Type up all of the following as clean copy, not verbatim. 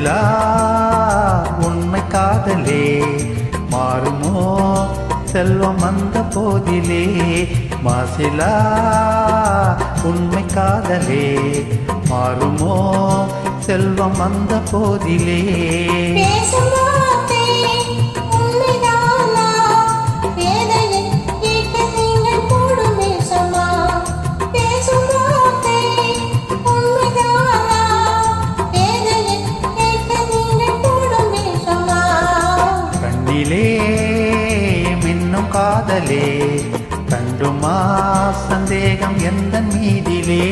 மாசிலா உண்மை காதலே மாறுமோ செல்வம் வந்த போதிலே. மாசிலா உண்மை காதலே மாறுமோ செல்வம் வந்த போதிலே. கண்ணிலே மின்னும் காதலே கண்டுமா சந்தேகம் எந்த மீதிலே.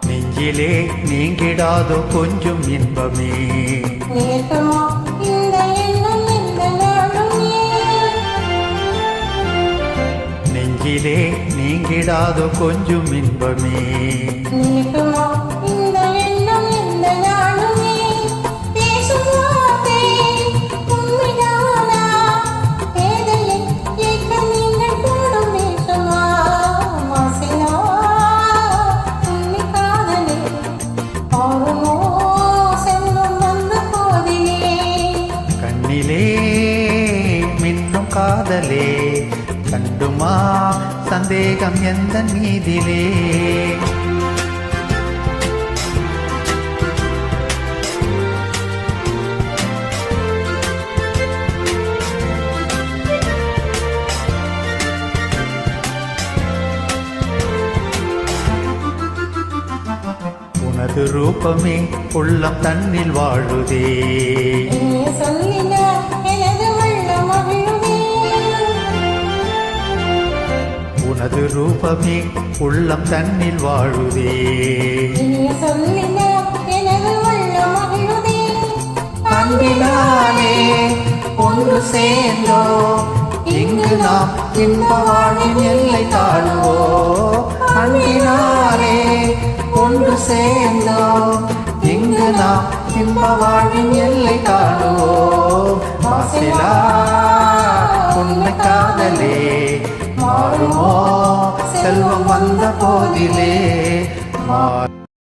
நெஞ்சிலே நீங்கிடாதோ கொஞ்சம் இன்பமே நெஞ்சிலே நீங்கிடாதோ கொஞ்சம் இன்பமே. கண்ணிலே மின்னும் காதலே கண்டுமா சந்தேகம் எந்த மீதிலே. உனது ரூபமே உள்ளம் தன்னில் வாழுதே. உனது ரூபமே உள்ளம் தன்னில் வாழுதே. அன்பினாலே ஒன்று சேர்ந்தோ இங்கு நாம் இன்ப வாழ்வின் எல்லை தாழுவோ. அன்பினாலே ஒன்று சேர்ந்தோ இங்கு நாம் இன்ப வாழ்வின் எல்லை காணுவோ. மாசிலா உண்மை காதலே மாறுமோ செல்வம் வந்த போதிலே.